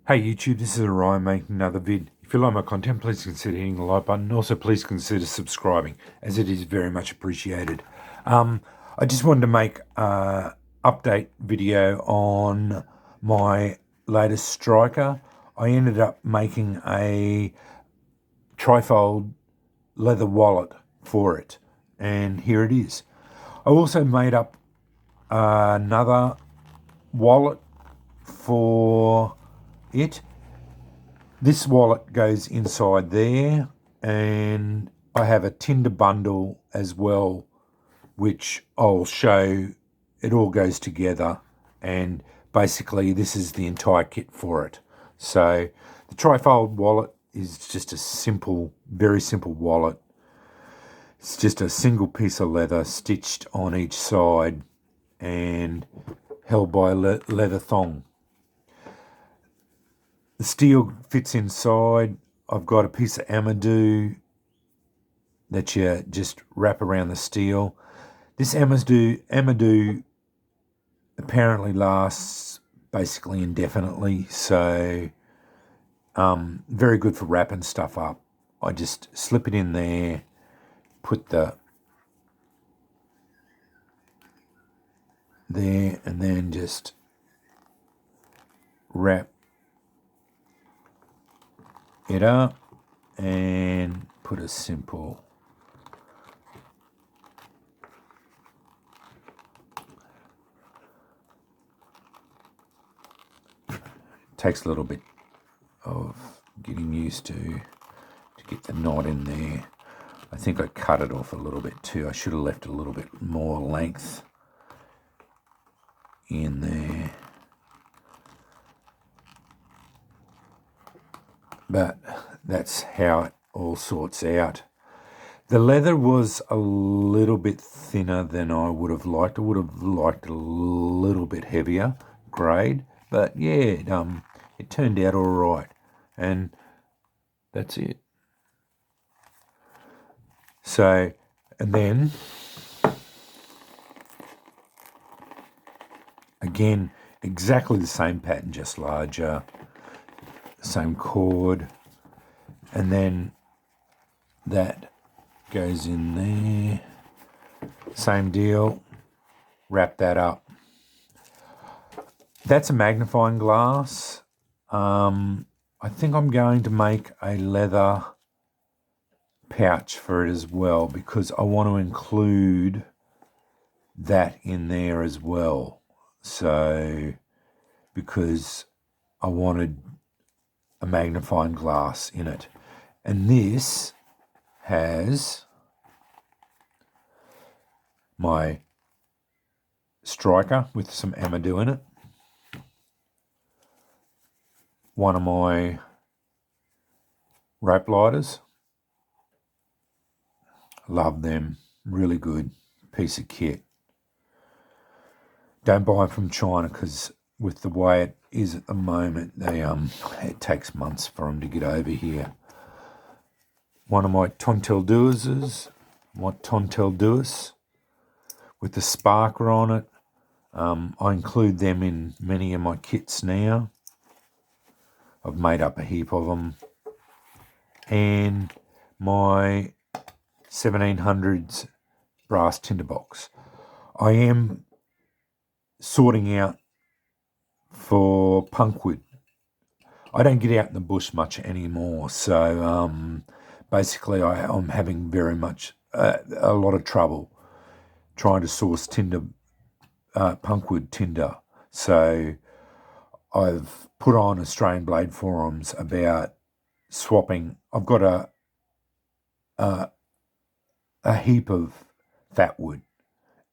Hey YouTube, this is Orion making another vid. If you like my content, please consider hitting the like button. Also, please consider subscribing, as it is very much appreciated. I just wanted to make an update video on my latest striker. I ended up making a trifold leather wallet for it, and here it is. I also made up another wallet for it. This wallet goes inside there, and I have a Tinder Bundle as well, which I'll show. It all goes together, and basically this is the entire kit for it. So the Trifold wallet is just a simple, very simple wallet. It's just a single piece of leather stitched on each side and held by a leather thong. The steel fits inside. I've got a piece of amadou that you just wrap around the steel. This amadou apparently lasts basically indefinitely, so very good for wrapping stuff up. I just slip it in there, put there, and then just wrap it up and put a simple takes a little bit of getting used to get the knot in there. I think I cut it off a little bit too. I should have left a little bit more length in there. But that's how it all sorts out. The leather was a little bit thinner than I would have liked. I would have liked a little bit heavier grade, but yeah, it turned out all right, and that's it. So, and then again, exactly the same pattern, just larger. Same cord, and then that goes in there, same deal, wrap that up. That's a magnifying glass. I think I'm going to make a leather pouch for it as well, because I want to include that in there as well. So because I wanted a magnifying glass in it, and this has my striker with some amadou in it, one of my rope lighters, love them, really good piece of kit. Don't buy them from China, because with the way it is at the moment, it takes months for them to get over here. One of my tonteldoos, with the sparker on it. I include them in many of my kits now. I've made up a heap of them. And my 1700s brass tinderbox. I am sorting out for punkwood. I don't get out in the bush much anymore, so basically I'm having very much a lot of trouble trying to source punkwood tinder. So I've put on Australian Blade forums about swapping. I've got a heap of fat wood,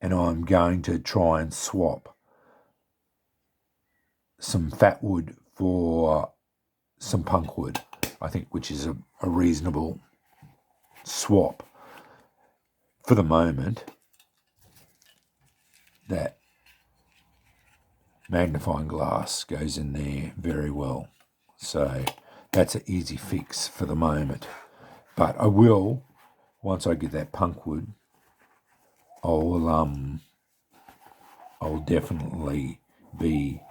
and I'm going to try and swap some fat wood for some punk wood, I think, which is a reasonable swap for the moment. That magnifying glass goes in there very well, so that's an easy fix for the moment. But I will, once I get that punk wood, I'll definitely be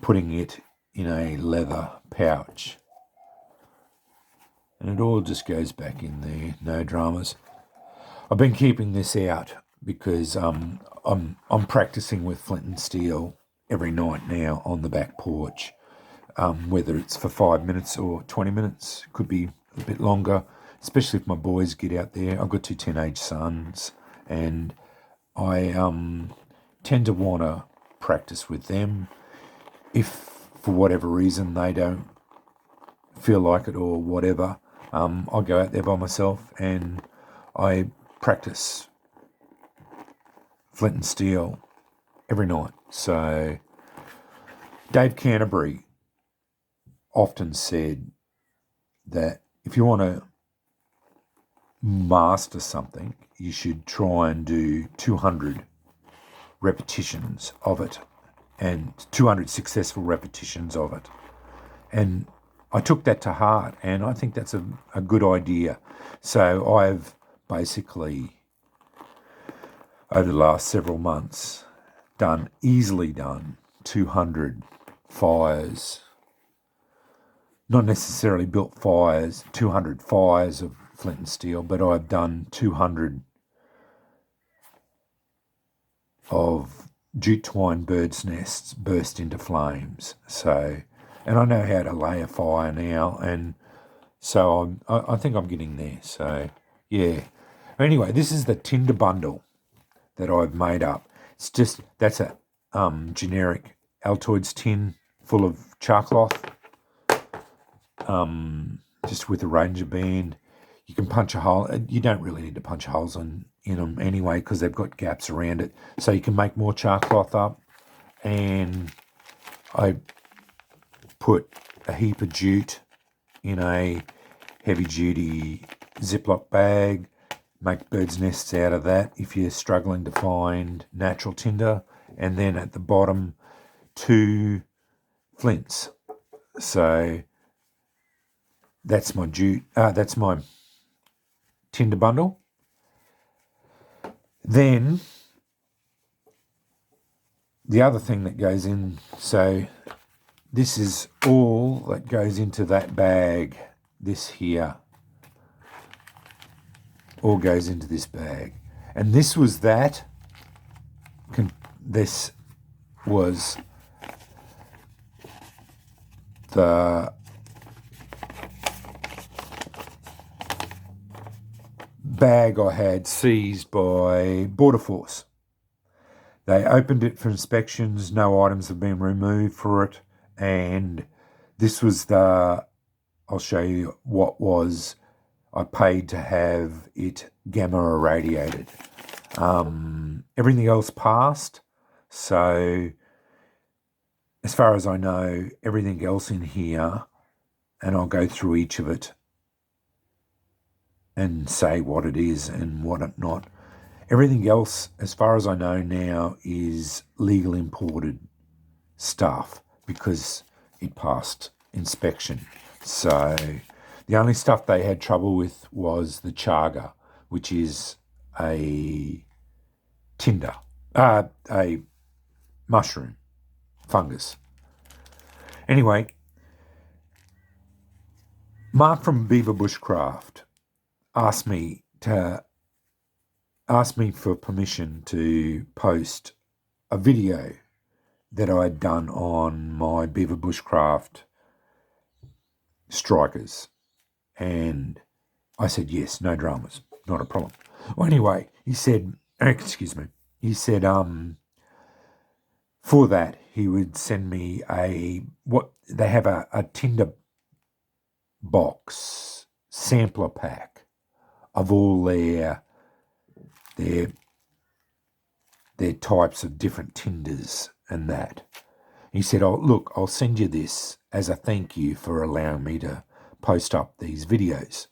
putting it in a leather pouch. And it all just goes back in there, no dramas. I've been keeping this out because I'm practicing with flint and steel every night now on the back porch. Whether it's for 5 minutes or 20 minutes, could be a bit longer, especially if my boys get out there. I've got 2 teenage sons, and I tend to want to practice with them. If for whatever reason they don't feel like it or whatever, I'll go out there by myself and I practice flint and steel every night. So Dave Canterbury often said that if you want to master something, you should try and do 200 repetitions of it and 200 successful repetitions of it. And I took that to heart, and I think that's a good idea. So I've basically, over the last several months, easily done 200 fires. Not necessarily built fires, 200 fires of flint and steel, but I've done 200 of jute twine birds' nests burst into flames. So, and I know how to lay a fire now, and so I think I'm getting there. So, yeah. Anyway, this is the Tinder Bundle that I've made up. That's a generic Altoids tin full of char cloth, just with a Ranger band. You can punch a hole. You don't really need to punch holes in them anyway because they've got gaps around it. So you can make more char cloth up. And I put a heap of jute in a heavy-duty Ziploc bag. Make birds' nests out of that if you're struggling to find natural tinder. And then at the bottom, 2 flints. So that's my jute. That's my Tinder Bundle. Then the other thing that goes in, so this is all that goes into that bag. This here all goes into this bag. And this was that. This was the bag I had seized by Border Force. They opened it for inspections, no items have been removed for it, and this was I'll show you what was, I paid to have it gamma irradiated. Everything else passed, so as far as I know, everything else in here, and I'll go through each of it and say what it is and what it not. Everything else, as far as I know now, is legal imported stuff because it passed inspection. So the only stuff they had trouble with was the chaga, which is a tinder, a mushroom, fungus. Anyway, Mark from BeaverBushcraft asked me for permission to post a video that I had done on my BeaverBushcraft strikers, and I said yes, no dramas, not a problem. Well, anyway, he said for that he would send me they have a Tinder box sampler pack of all their types of different tinders and that. He said, "Oh, look, I'll send you this as a thank you for allowing me to post up these videos."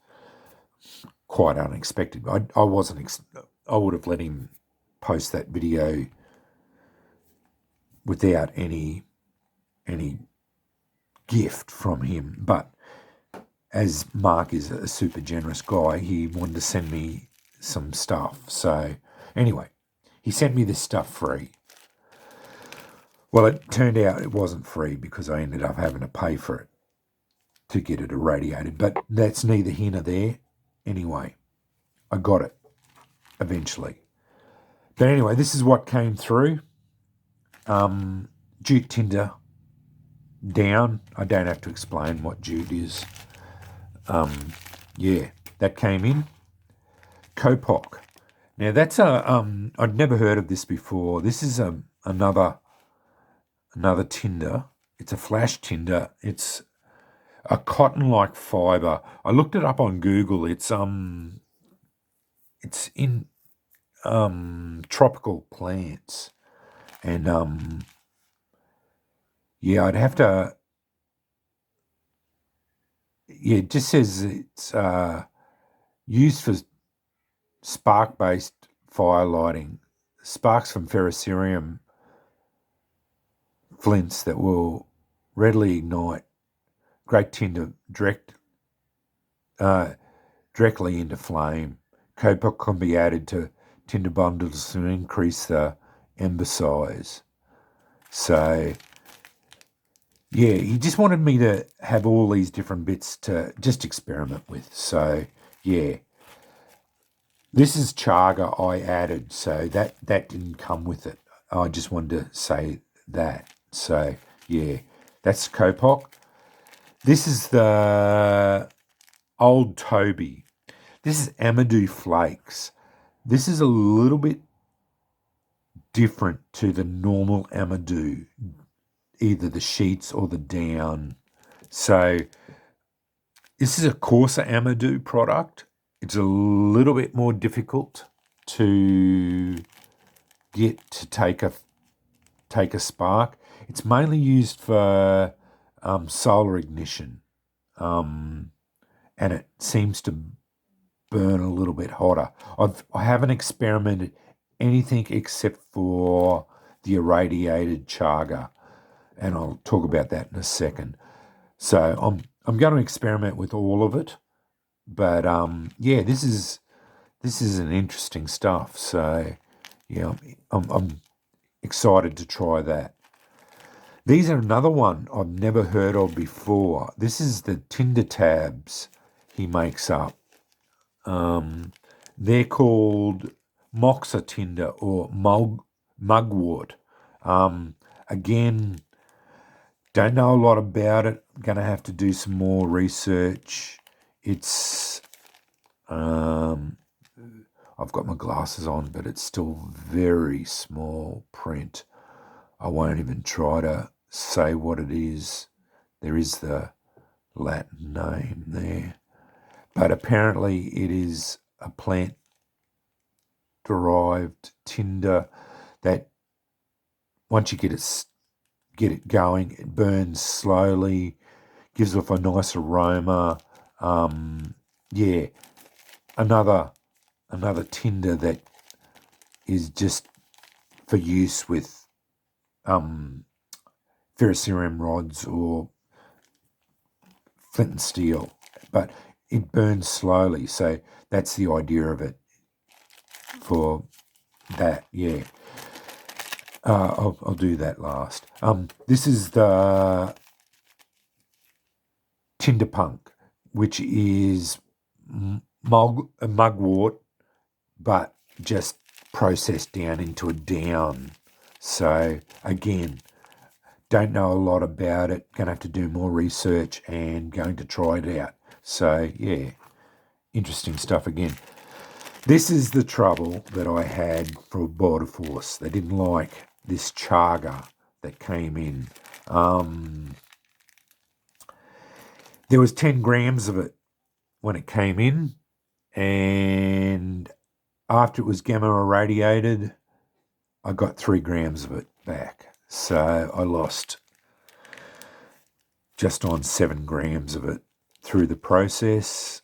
Quite unexpected. I would have let him post that video without any gift from him, but as Mark is a super generous guy, he wanted to send me some stuff. So anyway, he sent me this stuff free. Well, it turned out it wasn't free because I ended up having to pay for it. to get it irradiated. But that's neither here nor there. Anyway, I got it eventually. But anyway, this is what came through. Jute tinder down. I don't have to explain what jute is. Yeah, that came in. Kapok. Now that's I'd never heard of this before. This is another tinder. It's a flash tinder. It's a cotton-like fiber. I looked it up on Google. It's in tropical plants, and yeah, I'd have to. Yeah, it just says it's used for spark-based fire lighting. Sparks from ferrocerium flints that will readily ignite. Great tinder directly into flame. Kapok can be added to Tinder bundles to increase the ember size. So, yeah, he just wanted me to have all these different bits to just experiment with. So, yeah. This is chaga I added, so that didn't come with it. I just wanted to say that. So, yeah, that's kapok. This is the old Toby. This is amadou flakes. This is a little bit different to the normal amadou, either the sheets or the down. So this is a coarser amadou product. It's a little bit more difficult to get to take a spark. It's mainly used for solar ignition, and it seems to burn a little bit hotter. I haven't experimented anything except for the irradiated chaga, and I'll talk about that in a second. So I'm going to experiment with all of it, but yeah, this is an interesting stuff. So yeah, I'm excited to try that. These are another one I've never heard of before. This is the Tinder tabs he makes up. They're called moxa tinder or mugwort. Again, don't know a lot about it. I'm going to have to do some more research. It's, I've got my glasses on, but it's still very small print. I won't even try to say what it is. There is the Latin name there. But apparently it is a plant-derived tinder that once you get it going, it burns slowly, gives off a nice aroma. Yeah, another tinder that is just for use with ferrocerium rods or flint and steel, but it burns slowly, so that's the idea of it for that, yeah. I'll do that last. This is the Tinder Punk, which is mugwort, but just processed down into a down. So again, don't know a lot about it. Going to have to do more research and going to try it out. So yeah, interesting stuff again. This is the trouble that I had for Border Force. They didn't like this chaga that came in. There was 10 grams of it when it came in, and after it was gamma irradiated, I got 3 grams of it back. So I lost just on 7 grams of it through the process.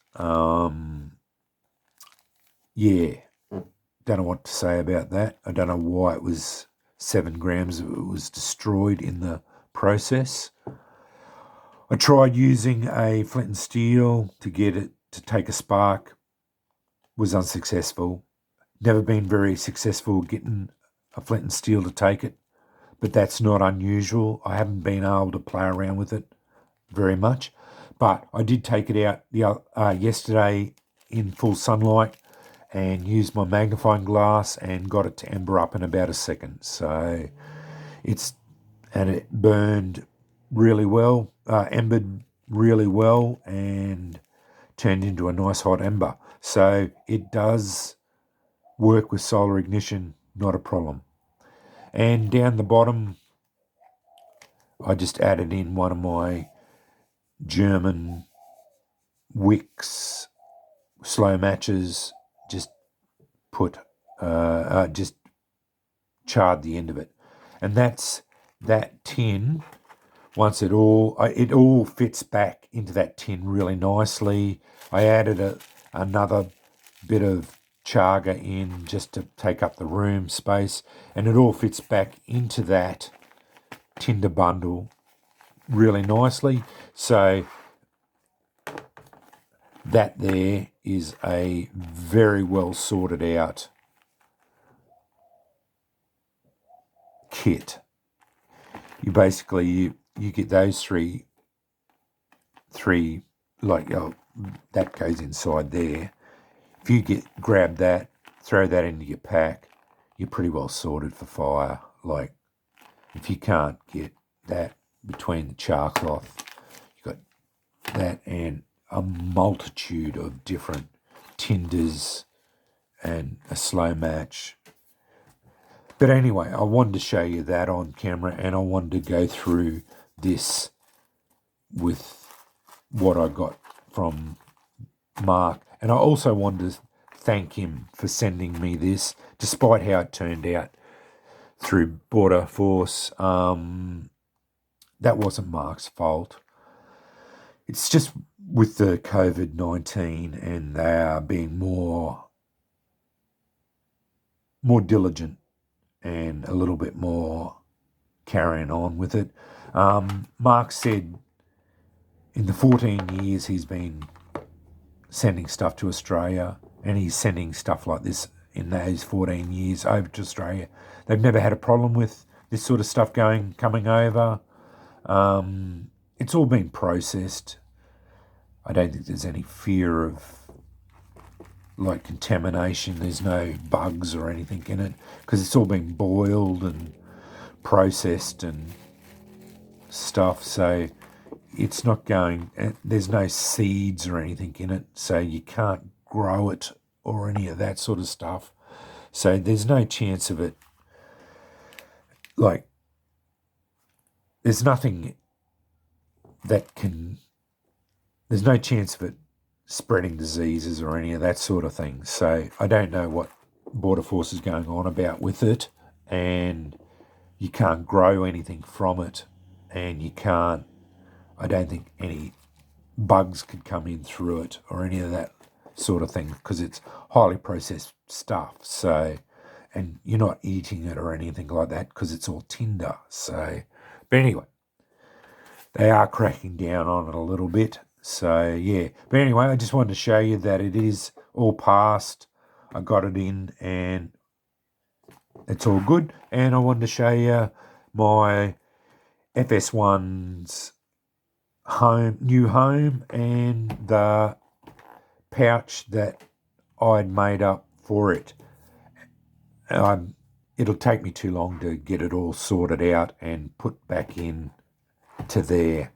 Yeah, don't know what to say about that. I don't know why it was 7 grams of it was destroyed in the process. I tried using a flint and steel to get it to take a spark. Was unsuccessful. Never been very successful getting a flint and steel to take it, but that's not unusual. I haven't been able to play around with it very much. But I did take it out yesterday in full sunlight and used my magnifying glass and got it to ember up in about a second. So it burned really well, embered really well, and turned into a nice hot ember. So it does work with solar ignition, not a problem. And down the bottom, I just added in one of my German wicks, slow matches, just just charred the end of it. And that's that tin. Once it all fits back into that tin really nicely. I added another bit of chaga in just to take up the room space, and it all fits back into that Tinder bundle really nicely. So that there is a very well sorted out kit. You basically you get those three like that goes inside there. If you grab that, throw that into your pack, you're pretty well sorted for fire. Like if you can't get that between the char cloth, you've got that and a multitude of different tinders and a slow match. But anyway, I wanted to show you that on camera, and I wanted to go through this with what I got from Mark. And I also wanted to thank him for sending me this, despite how it turned out through Border Force. That wasn't Mark's fault. It's just with the COVID-19, and they are being more diligent and a little bit more carrying on with it. Mark said in the 14 years he's been sending stuff to Australia, and he's sending stuff like this in those 14 years over to Australia, they've never had a problem with this sort of stuff coming over. It's all been processed. I don't think there's any fear of like contamination. There's no bugs or anything in it because it's all been boiled and processed and stuff. So it's not going, there's no seeds or anything in it, so you can't grow it or any of that sort of stuff. So there's no chance of it, like, there's nothing there's no chance of it spreading diseases or any of that sort of thing. So I don't know what Border Force is going on about with it, and you can't grow anything from it, and I don't think any bugs could come in through it or any of that sort of thing because it's highly processed stuff. So, and you're not eating it or anything like that because it's all tinder. So, but anyway, they are cracking down on it a little bit. So, yeah. But anyway, I just wanted to show you that it is all passed. I got it in and it's all good. And I wanted to show you my FS-1's new home and the pouch that I'd made up for it. It'll take me too long to get it all sorted out and put back in to there.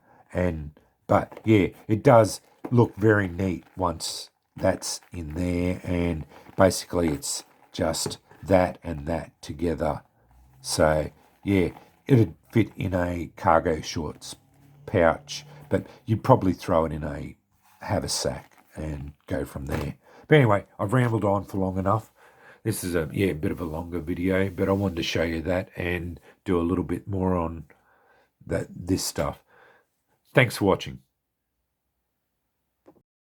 But yeah, it does look very neat once that's in there, and basically it's just that and that together. So yeah, it'd fit in a cargo shorts pouch, but you'd probably throw it in a haversack and go from there. But anyway, I've rambled on for long enough. This is a bit of a longer video, but I wanted to show you that and do a little bit more on this stuff. Thanks for watching.